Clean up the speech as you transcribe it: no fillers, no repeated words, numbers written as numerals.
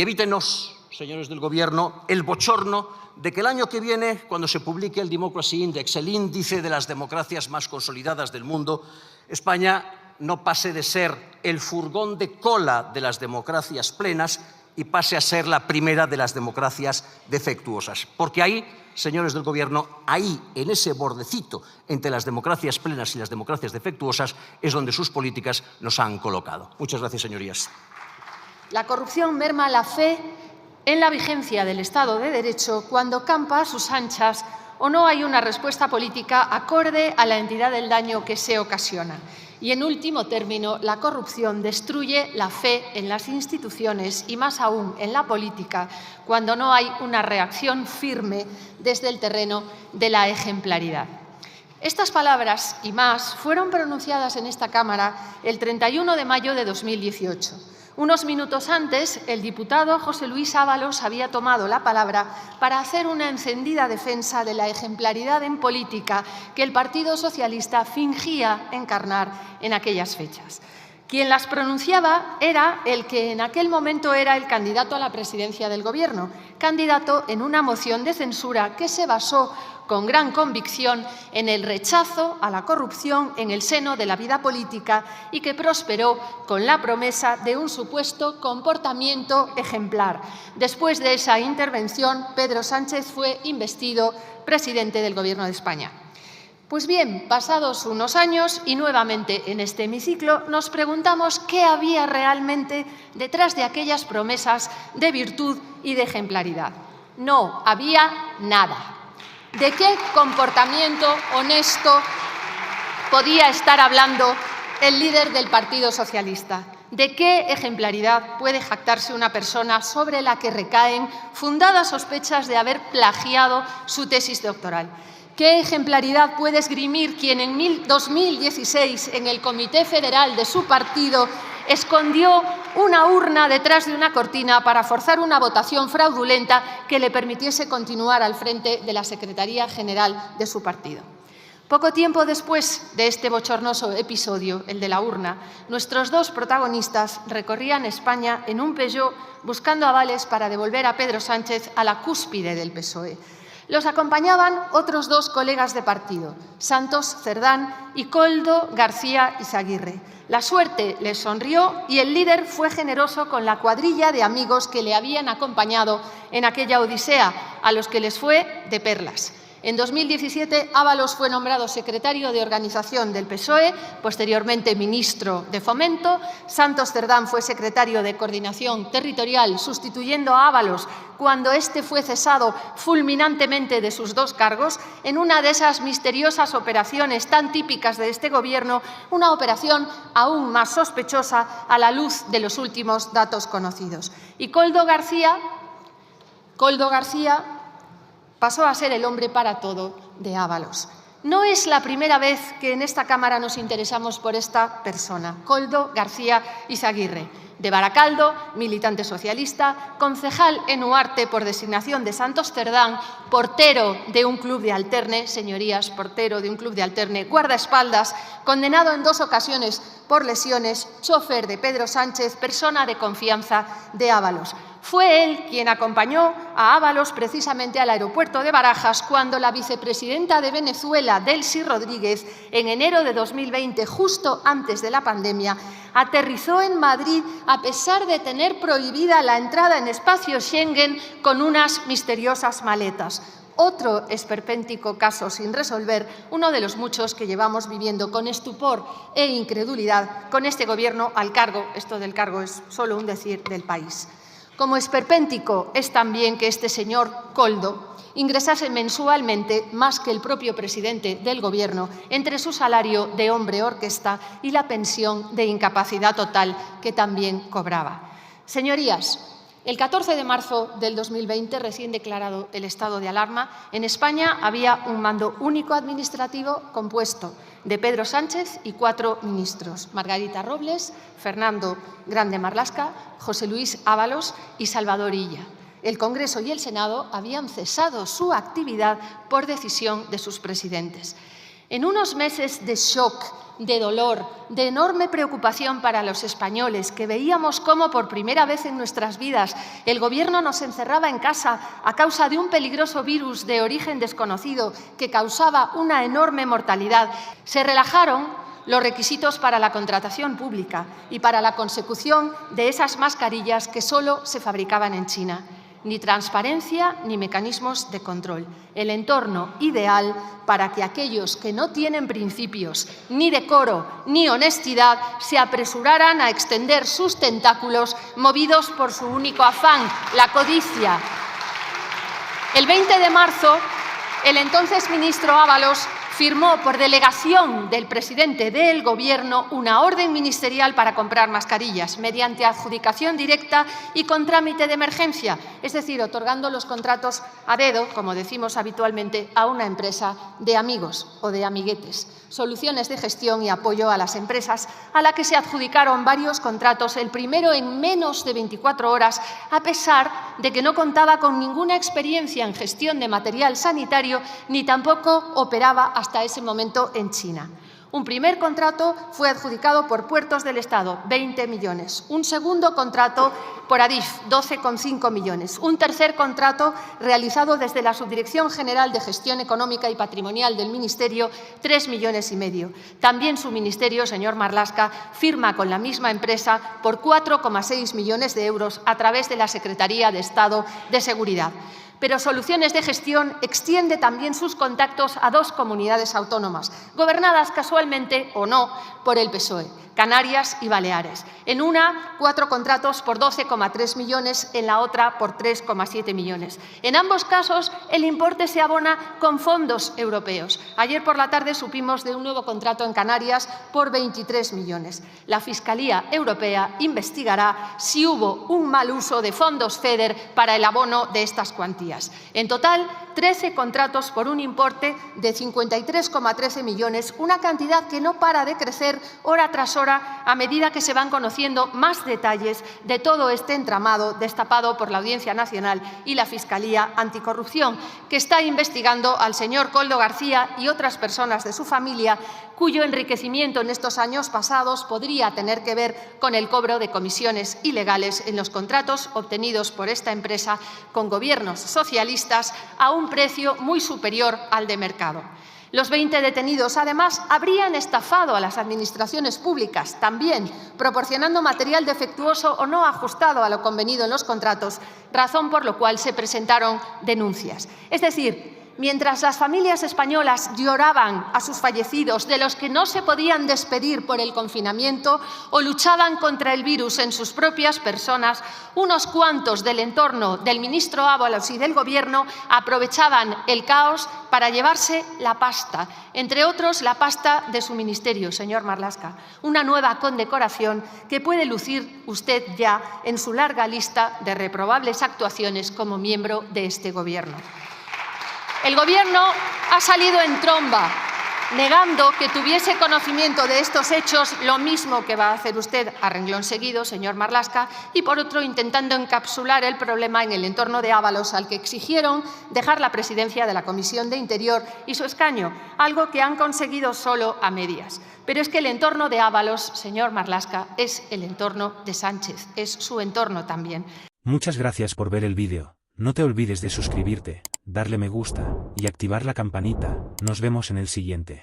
Evítenos, señores del Gobierno, el bochorno de que el año que viene, cuando se publique el Democracy Index, el índice de las democracias más consolidadas del mundo, España no pase de ser el furgón de cola de las democracias plenas y pase a ser la primera de las democracias defectuosas. Porque ahí, señores del Gobierno, ahí, en ese bordecito entre las democracias plenas y las democracias defectuosas, es donde sus políticas nos han colocado. Muchas gracias, señorías. La corrupción merma la fe en la vigencia del Estado de Derecho cuando campa a sus anchas o no hay una respuesta política acorde a la entidad del daño que se ocasiona. Y, en último término, la corrupción destruye la fe en las instituciones y, más aún, en la política, cuando no hay una reacción firme desde el terreno de la ejemplaridad. Estas palabras y más fueron pronunciadas en esta Cámara el 31 de mayo de 2018. Unos minutos antes, el diputado José Luis Ábalos había tomado la palabra para hacer una encendida defensa de la ejemplaridad en política que el Partido Socialista fingía encarnar en aquellas fechas. Quien las pronunciaba era el que en aquel momento era el candidato a la presidencia del Gobierno, candidato en una moción de censura que se basó con gran convicción en el rechazo a la corrupción en el seno de la vida política y que prosperó con la promesa de un supuesto comportamiento ejemplar. Después de esa intervención, Pedro Sánchez fue investido presidente del Gobierno de España. Pues bien, pasados unos años y nuevamente en este hemiciclo, nos preguntamos qué había realmente detrás de aquellas promesas de virtud y de ejemplaridad. No había nada. ¿De qué comportamiento honesto podía estar hablando el líder del Partido Socialista? ¿De qué ejemplaridad puede jactarse una persona sobre la que recaen fundadas sospechas de haber plagiado su tesis doctoral? ¿Qué ejemplaridad puede esgrimir quien en 2016, en el Comité Federal de su partido, escondió una urna detrás de una cortina para forzar una votación fraudulenta que le permitiese continuar al frente de la Secretaría General de su partido? Poco tiempo después de este bochornoso episodio, el de la urna, nuestros dos protagonistas recorrían España en un Peugeot buscando avales para devolver a Pedro Sánchez a la cúspide del PSOE. Los acompañaban otros dos colegas de partido, Santos Cerdán y Koldo García Izaguirre. La suerte les sonrió y el líder fue generoso con la cuadrilla de amigos que le habían acompañado en aquella odisea, a los que les fue de perlas. En 2017, Ábalos fue nombrado secretario de Organización del PSOE, posteriormente ministro de Fomento. Santos Cerdán fue secretario de Coordinación Territorial, sustituyendo a Ábalos cuando éste fue cesado fulminantemente de sus dos cargos, en una de esas misteriosas operaciones tan típicas de este Gobierno, una operación aún más sospechosa a la luz de los últimos datos conocidos. Y Koldo García pasó a ser el hombre para todo de Ábalos. No es la primera vez que en esta Cámara nos interesamos por esta persona, Koldo García Izaguirre, de Baracaldo, militante socialista, concejal en Huarte por designación de Santos Cerdán, portero de un club de alterne, señorías, portero de un club de alterne, guardaespaldas, condenado en 2 ocasiones por lesiones, chofer de Pedro Sánchez, persona de confianza de Ábalos. Fue él quien acompañó a Ábalos precisamente al aeropuerto de Barajas cuando la vicepresidenta de Venezuela, Delcy Rodríguez, en enero de 2020, justo antes de la pandemia, aterrizó en Madrid a pesar de tener prohibida la entrada en espacio Schengen con unas misteriosas maletas. Otro esperpéntico caso sin resolver, uno de los muchos que llevamos viviendo con estupor e incredulidad con este Gobierno al cargo, esto del cargo es solo un decir, del país. Como esperpéntico es también que este señor Koldo ingresase mensualmente más que el propio presidente del Gobierno entre su salario de hombre orquesta y la pensión de incapacidad total que también cobraba. Señorías, el 14 de marzo del 2020, recién declarado el estado de alarma, en España había un mando único administrativo compuesto de Pedro Sánchez y 4 ministros, Margarita Robles, Fernando Grande Marlaska, José Luis Ábalos y Salvador Illa. El Congreso y el Senado habían cesado su actividad por decisión de sus presidentes. En unos meses de shock, de dolor, de enorme preocupación para los españoles, que veíamos cómo por primera vez en nuestras vidas el Gobierno nos encerraba en casa a causa de un peligroso virus de origen desconocido que causaba una enorme mortalidad, se relajaron los requisitos para la contratación pública y para la consecución de esas mascarillas que solo se fabricaban en China. Ni transparencia ni mecanismos de control. El entorno ideal para que aquellos que no tienen principios, ni decoro, ni honestidad, se apresuraran a extender sus tentáculos movidos por su único afán, la codicia. El 20 de marzo, el entonces ministro Ábalos firmó por delegación del presidente del Gobierno una orden ministerial para comprar mascarillas mediante adjudicación directa y con trámite de emergencia, es decir, otorgando los contratos a dedo, como decimos habitualmente, a una empresa de amigos o de amiguetes. Soluciones de gestión y apoyo a las empresas a la que se adjudicaron varios contratos, el primero en menos de 24 horas, a pesar de que no contaba con ninguna experiencia en gestión de material sanitario ni tampoco operaba hasta ese momento en China. Un primer contrato fue adjudicado por Puertos del Estado, 20 millones. Un segundo contrato por Adif, 12,5 millones. Un tercer contrato realizado desde la Subdirección General de Gestión Económica y Patrimonial del Ministerio, 3,5 millones. También su ministerio, señor Marlaska, firma con la misma empresa por 4,6 millones de euros a través de la Secretaría de Estado de Seguridad. Pero Soluciones de Gestión extiende también sus contactos a dos comunidades autónomas, gobernadas casualmente o no por el PSOE, Canarias y Baleares. En una, 4 contratos por 12,3 millones, en la otra por 3,7 millones. En ambos casos, el importe se abona con fondos europeos. Ayer por la tarde supimos de un nuevo contrato en Canarias por 23 millones. La Fiscalía Europea investigará si hubo un mal uso de fondos FEDER para el abono de estas cuantías. En total, 13 contratos por un importe de 53,13 millones, una cantidad que no para de crecer hora tras hora a medida que se van conociendo más detalles de todo este entramado destapado por la Audiencia Nacional y la Fiscalía Anticorrupción, que está investigando al señor Koldo García y otras personas de su familia, cuyo enriquecimiento en estos años pasados podría tener que ver con el cobro de comisiones ilegales en los contratos obtenidos por esta empresa con gobiernos socialistas a un precio muy superior al de mercado. Los 20 detenidos, además, habrían estafado a las administraciones públicas, también proporcionando material defectuoso o no ajustado a lo convenido en los contratos, razón por la cual se presentaron denuncias. Es decir, mientras las familias españolas lloraban a sus fallecidos, de los que no se podían despedir por el confinamiento, o luchaban contra el virus en sus propias personas, unos cuantos del entorno del ministro Ábalos y del Gobierno aprovechaban el caos para llevarse la pasta, entre otros la pasta de su ministerio, señor Marlaska, una nueva condecoración que puede lucir usted ya en su larga lista de reprobables actuaciones como miembro de este Gobierno. El Gobierno ha salido en tromba, negando que tuviese conocimiento de estos hechos, lo mismo que va a hacer usted a renglón seguido, señor Marlaska, y por otro intentando encapsular el problema en el entorno de Ábalos, al que exigieron dejar la presidencia de la Comisión de Interior y su escaño, algo que han conseguido solo a medias. Pero es que el entorno de Ábalos, señor Marlaska, es el entorno de Sánchez, es su entorno también. Muchas gracias por ver el vídeo. No te olvides de suscribirte, darle me gusta y activar la campanita. Nos vemos en el siguiente.